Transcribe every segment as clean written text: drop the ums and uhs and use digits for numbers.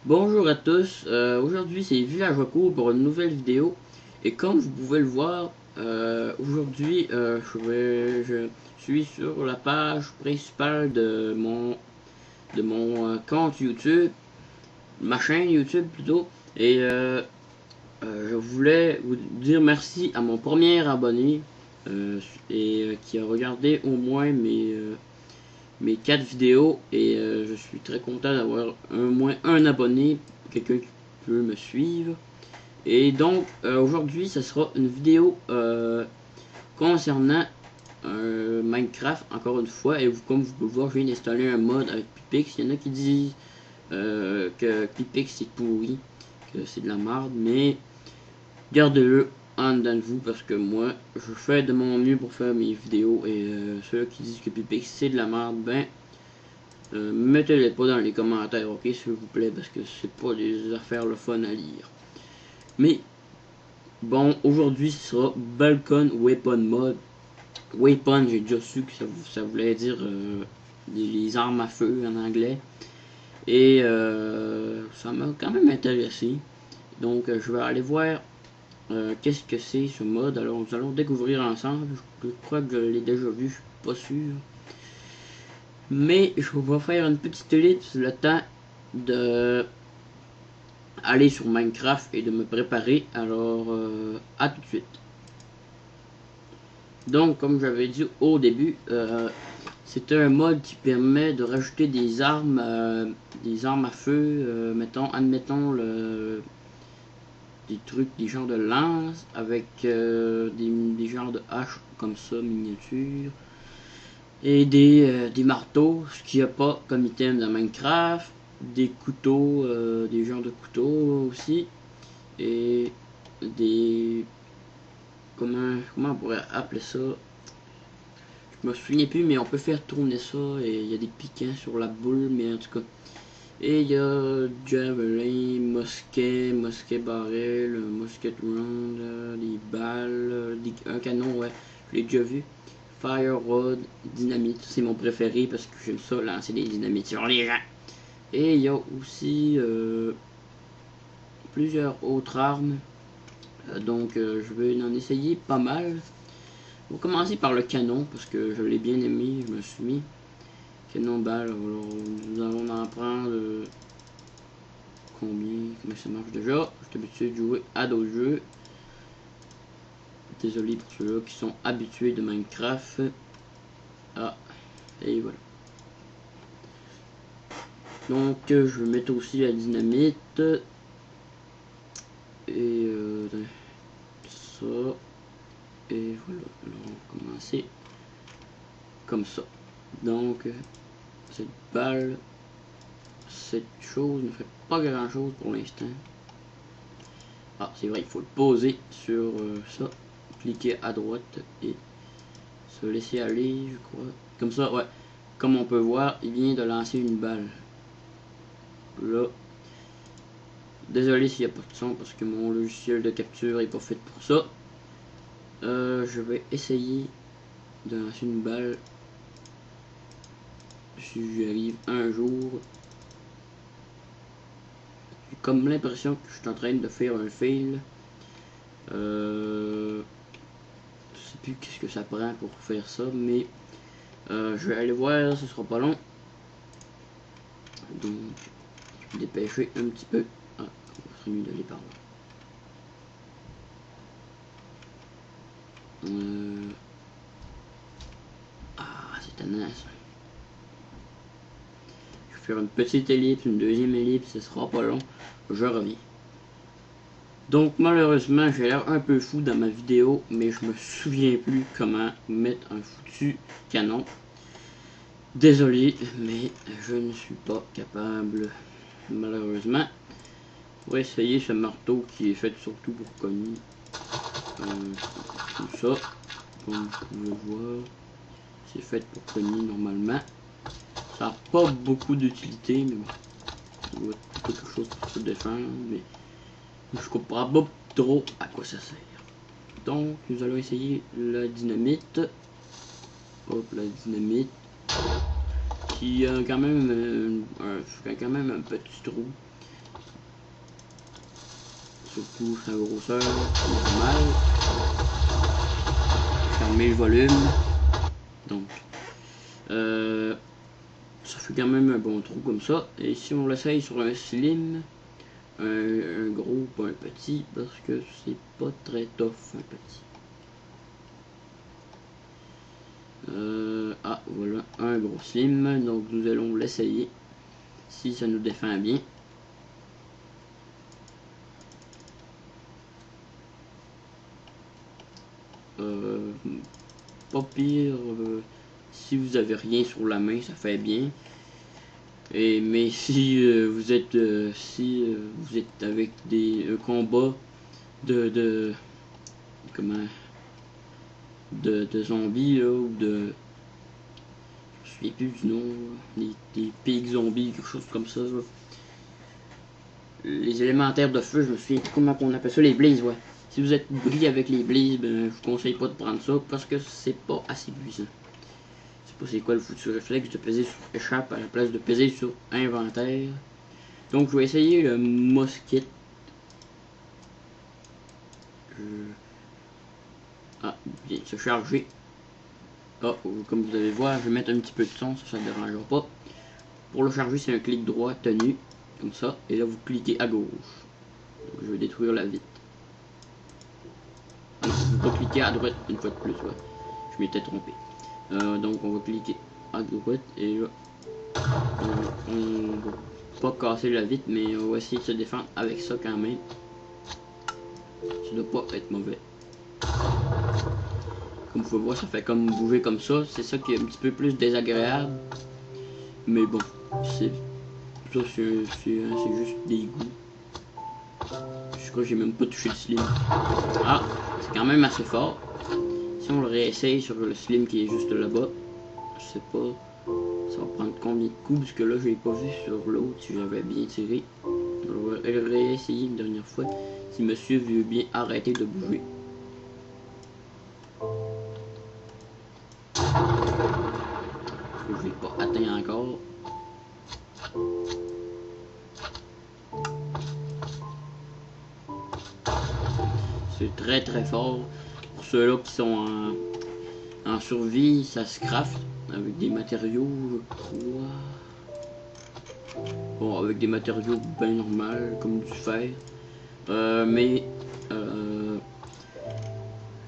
Bonjour à tous, aujourd'hui c'est Village Recours pour une nouvelle vidéo et comme vous pouvez le voir, aujourd'hui je suis sur la page principale de mon compte YouTube, ma chaîne YouTube plutôt, et je voulais vous dire merci à mon premier abonné qui a regardé au moins mes 4 vidéos et je suis très content d'avoir au moins un abonné, quelqu'un qui peut me suivre. Et donc aujourd'hui ça sera une vidéo concernant Minecraft encore une fois. Et comme vous pouvez voir, je viens d'installer un mod avec Pipix. Il y en a qui disent que Pipix c'est pourri, que c'est de la merde, mais gardez-le en dedans de vous parce que moi je fais de mon mieux pour faire mes vidéos. Et ceux qui disent que Pipix c'est de la merde, ben mettez-les pas dans les commentaires, ok, s'il vous plaît, parce que c'est pas des affaires le fun à lire. Mais bon, aujourd'hui ce sera Balkon Weapon Mode. Weapon, j'ai déjà su que ça voulait dire les armes à feu en anglais. Et ça m'a quand même intéressé. Donc je vais aller voir qu'est-ce que c'est ce mode. Alors nous allons découvrir ensemble. Je crois que je l'ai déjà vu, je suis pas sûr. Mais je vais faire une petite liste le temps de aller sur Minecraft et de me préparer. Alors à tout de suite. Donc comme j'avais dit au début, c'est un mode qui permet de rajouter des armes à feu, admettons des trucs, des genres de lance avec des genres de haches comme ça, miniatures, et des marteaux, ce qu'il n'y a pas comme item dans Minecraft, des couteaux, des genres de couteaux aussi, et des... comment on pourrait appeler ça? Je me souviens plus, mais on peut faire tourner ça, et il y a des piquants sur la boule, mais en tout cas. Et il y a javelin, mosquet barrel, mosquet round, des balles, un canon, ouais, je l'ai déjà vu. Fire rod, dynamite, c'est mon préféré parce que j'aime ça, lancer des dynamites sur les gens. Et il y a aussi plusieurs autres armes, donc je vais en essayer pas mal. On va commencer par le canon parce que je l'ai bien aimé, je me suis mis. Canon balle, alors nous allons en prendre comment ça marche déjà. Je suis habitué de jouer à d'autres jeux. Désolé pour ceux-là qui sont habitués de Minecraft. Ah, et voilà. Donc je vais mettre aussi la dynamite. Et ça. Et voilà. Alors on va commencer comme ça. Donc cette balle, cette chose ne fait pas grand chose pour l'instant. Ah, c'est vrai, il faut le poser sur ça. Cliquer à droite et se laisser aller, je crois. Comme ça, ouais. Comme on peut voir, il vient de lancer une balle. Là. Désolé s'il n'y a pas de son parce que mon logiciel de capture est pas fait pour ça. Je vais essayer de lancer une balle. Si j'y arrive un jour. J'ai comme l'impression que je suis en train de faire un fail. Je sais plus qu'est-ce que ça prend pour faire ça, mais je vais aller voir, ce sera pas long. Donc, je vais dépêcher un petit peu. Ah, il serait mieux d'aller par là. Ah, c'est tenace. Je vais faire une petite ellipse, une deuxième ellipse, ce sera pas long. Je reviens. Donc malheureusement j'ai l'air un peu fou dans ma vidéo, mais je me souviens plus comment mettre un foutu canon. Désolé, mais je ne suis pas capable, malheureusement. On va essayer ce marteau qui est fait surtout pour cogner. Tout ça, comme vous pouvez le voir, c'est fait pour cogner normalement. Ça n'a pas beaucoup d'utilité, mais bon, ça doit être quelque chose pour se défendre, mais je comprends pas trop à quoi ça sert. Donc, nous allons essayer la dynamite. Hop, la dynamite. Qui a quand même un petit trou. surtout sa grosseur, normal. Fermer le volume. Donc, ça fait quand même un bon trou comme ça. Et si on l'essaye sur un slim, un gros pas un petit, parce que c'est pas très tough un petit. Ah voilà, un gros slim, donc nous allons l'essayer si ça nous défend bien. Pas pire, si vous avez rien sur la main, ça fait bien. Mais si vous êtes avec un combat de comment de zombies là, ou de, je me souviens plus du nom, des pigs zombies, quelque chose comme ça là. Les élémentaires de feu, je me souviens plus comment on appelle ça, les blazes, ouais. Si vous êtes pris avec les blazes, ben, je vous conseille pas de prendre ça parce que c'est pas assez puissant. Je sais pas c'est quoi le foutu réflexe de peser sur échappe à la place de peser sur inventaire. Donc je vais essayer le mosquite. Ah, vient de se charger. Ah, comme vous allez voir, je vais mettre un petit peu de son, ça ne dérangera pas. Pour le charger, c'est un clic droit tenu, comme ça, et là vous cliquez à gauche. Donc, je vais détruire la vitre. Vous va cliquer à droite une fois de plus, ouais. Je m'étais trompé. Donc on va cliquer à droite et là, on va pas casser la vitre, mais on va essayer de se défendre avec ça quand même. Ça doit pas être mauvais. Comme vous pouvez voir, ça fait comme bouger comme ça. C'est ça qui est un petit peu plus désagréable. Mais bon, c'est juste des goûts. Je crois que j'ai même pas touché le slim. Ah, c'est quand même assez fort. Si on le réessaye sur le slim qui est juste là-bas, je sais pas, ça va prendre combien de coups, parce que là, je l'ai pas vu sur l'autre si j'avais bien tiré. On va le réessayer une dernière fois, si monsieur veut bien arrêter de bouger. Je l'ai pas atteint encore. C'est très très fort. Pour ceux-là qui sont en survie, ça se craft avec des matériaux, je crois. Bon, avec des matériaux bien normaux, comme du fer. Mais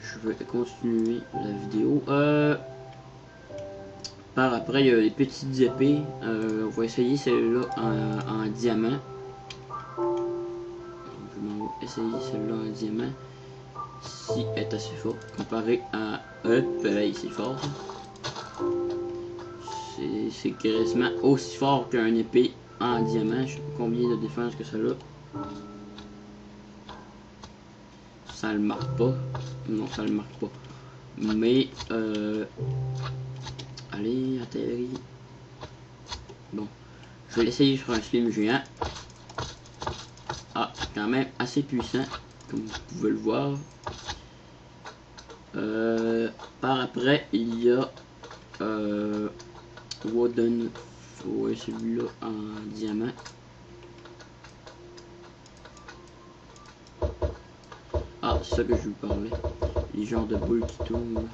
je vais continuer la vidéo. Par après, il y a les petites épées. On va essayer celle-là en diamant. Je m'en vais essayer celle-là en diamant. Si elle est assez forte comparé à pareil, c'est fort. C'est quasiment aussi fort qu'un épée en diamant. Je sais pas combien de défense que ça a. Ça le marque pas. Non, ça le marque pas. Mais allez, atterri. Bon, je vais l'essayer sur un slim géant. Ah, quand même assez puissant, comme vous pouvez le voir. Par après, il y a Wooden. Ouais, celui-là en diamant. Ah, c'est ça que je vous parlais. Les genres de boules qui tournent.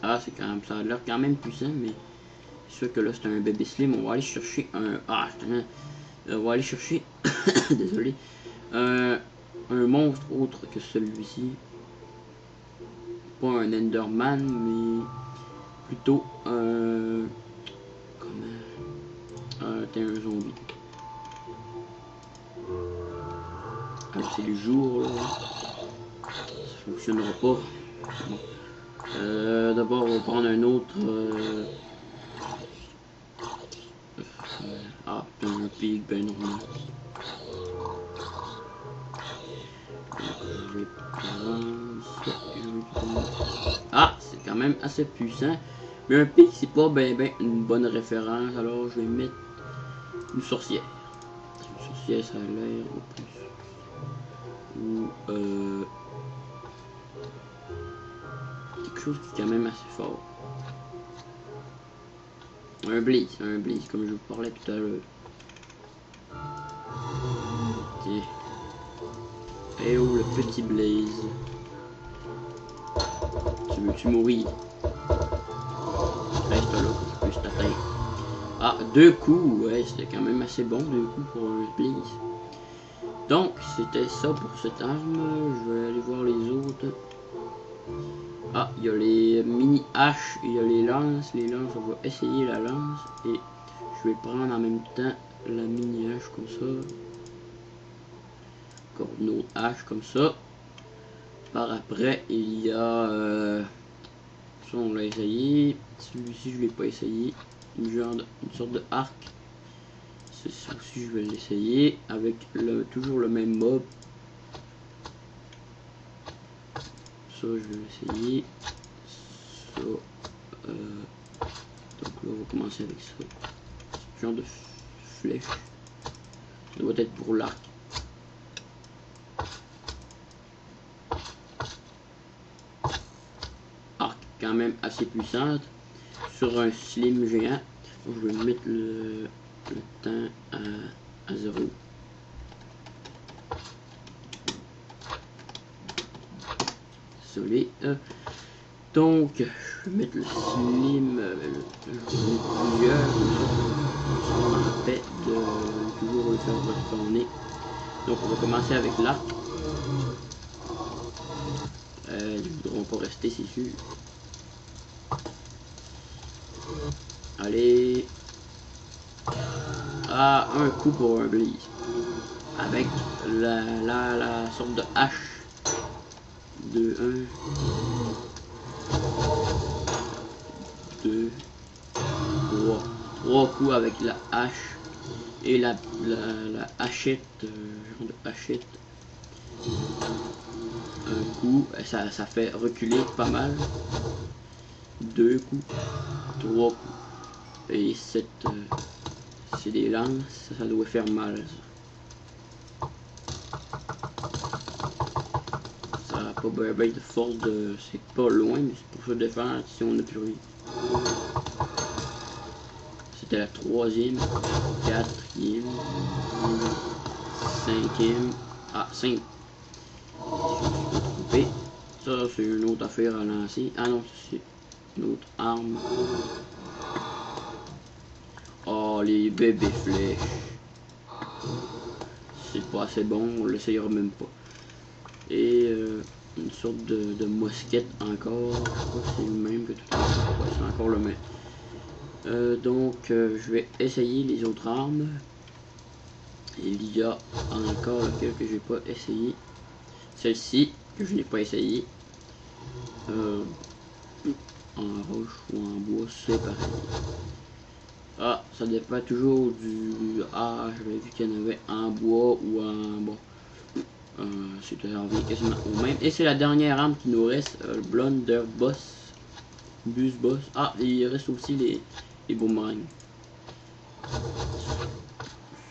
Ah, c'est quand même, ça a l'air quand même puissant, mais c'est sûr que là c'est un bébé slim. On va aller chercher un. Ah, on va aller chercher. Désolé. Un monstre autre que celui-ci. Pas un Enderman, mais plutôt un. Comment. T'es un zombie. Alors c'est le jour, là. Ça fonctionnera pas. Bon. D'abord on va prendre un autre. Ah, un pig ben normal. Je vais prendre ça. Ah, c'est quand même assez puissant. Mais un pig, c'est pas ben une bonne référence. Alors je vais mettre une sorcière. Une sorcière, ça a l'air au plus. Ou quelque chose qui est quand même assez fort. Un blaze, comme je vous parlais tout à l'heure. Tiens. Et oh, le petit blaze. Tu veux-tu mourir? Reste là, que je puisse t'atteindre. Ah, 2 coups, ouais, c'était quand même assez bon, 2 coups pour un blaze. Donc, c'était ça pour cette arme. Je vais aller voir les autres. Ah, il y a les mini haches, il y a les lances. Les lances, on va essayer la lance. Et je vais prendre en même temps la mini hache comme ça. Encore une autre hache comme ça. Par après, il y a... ça, on l'a essayé. Celui-ci, je ne l'ai pas essayé. Une sorte de arc. Ceci aussi, je vais l'essayer. Avec toujours le même mob. Ça, je vais l'essayer. Ça. Donc là, on va commencer avec ça. Ce genre de flèche. Ça doit être pour l'arc. Arc quand même assez puissante. Sur un slim géant. Donc, je vais mettre le temps à 0. Désolé. Donc, je vais mettre le slim, je vais mettre plusieurs, en fait de toujours le faire respawner. Donc, on va commencer avec l'arc. Ils ne voudront pas rester, c'est sûr. Allez. Ah, un coup pour un blaze. Avec la sorte de hache. 2, 1, 2, 3. 3 coups avec la hache. Et la hachette. Genre de hachette. Un coup. Ça fait reculer pas mal. 2 coups. 3 coups. Et c'est des lances, ça doit faire mal. Ça n'a pas bien de force de... C'est pas loin, mais c'est pour se défendre si on n'a plus rien. C'était la 3e, 4e, 5e. Ah, 5. Ça, c'est une autre affaire à lancer. Ah non, c'est une autre arme. Oh, les bébés flèches. C'est pas assez bon, on l'essayera même pas. Et une sorte de mosquette encore. Je crois que c'est le même que tout à l'heure. Ouais, c'est encore le même. Donc, je vais essayer les autres armes. Il y a encore lequel que j'ai pas essayé. Celle-ci, que je n'ai pas essayé. En roche ou en bois, c'est pareil. Ah, ça dépend toujours du... Ah, j'avais vu qu'il y en avait en bois ou en... Bon. C'était revient quasiment au même. Et c'est la dernière arme qui nous reste. Le Blunderbuss. Bus boss. Ah, et il reste aussi les boomerangs.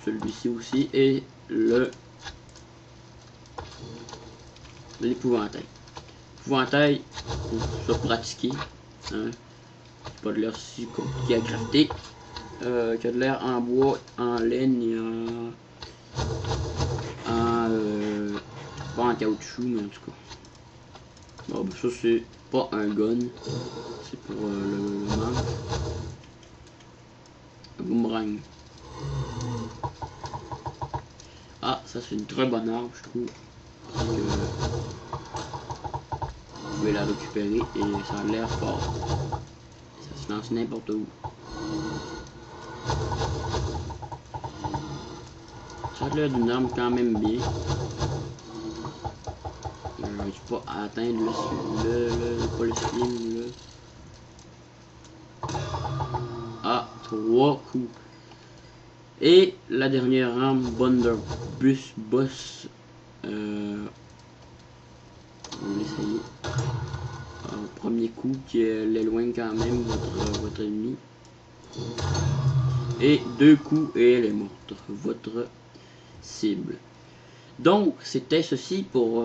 Celui-ci aussi. Et l'épouvantail. L'épouvantail, pour se pratiquer. Hein. C'est pas de l'air si compliqué à crafter. Qui a de l'air en bois, en laine et pas en caoutchouc, mais en tout cas. Bon, ben ça c'est pas un gun, c'est pour le manche. Un boomerang. Ah, ça c'est une très bonne arme, je trouve. Parce que vous pouvez la récupérer et ça a l'air fort. Ça se lance n'importe où. Ça a l'air d'une arme quand même bien. Je suis pas à atteindre pas le slim là. Ah, 3 coups. Et la dernière arme, Blunderbuss boss. On va essayer. Premier coup qui l'éloigne quand même votre ennemi. Et 2 coups et elle est morte. Votre cible. Donc, c'était ceci pour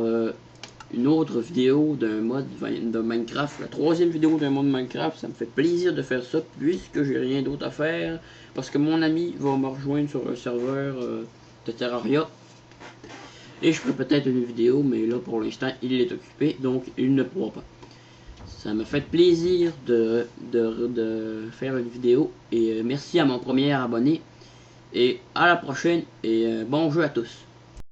une autre vidéo d'un mode de Minecraft, la troisième vidéo d'un mode Minecraft. Ça me fait plaisir de faire ça puisque j'ai rien d'autre à faire, parce que mon ami va me rejoindre sur un serveur de Terraria et je ferai peut-être une vidéo, mais là pour l'instant il est occupé, donc il ne pourra pas. Ça me fait plaisir de faire une vidéo et merci à mon premier abonné et à la prochaine et bon jeu à tous.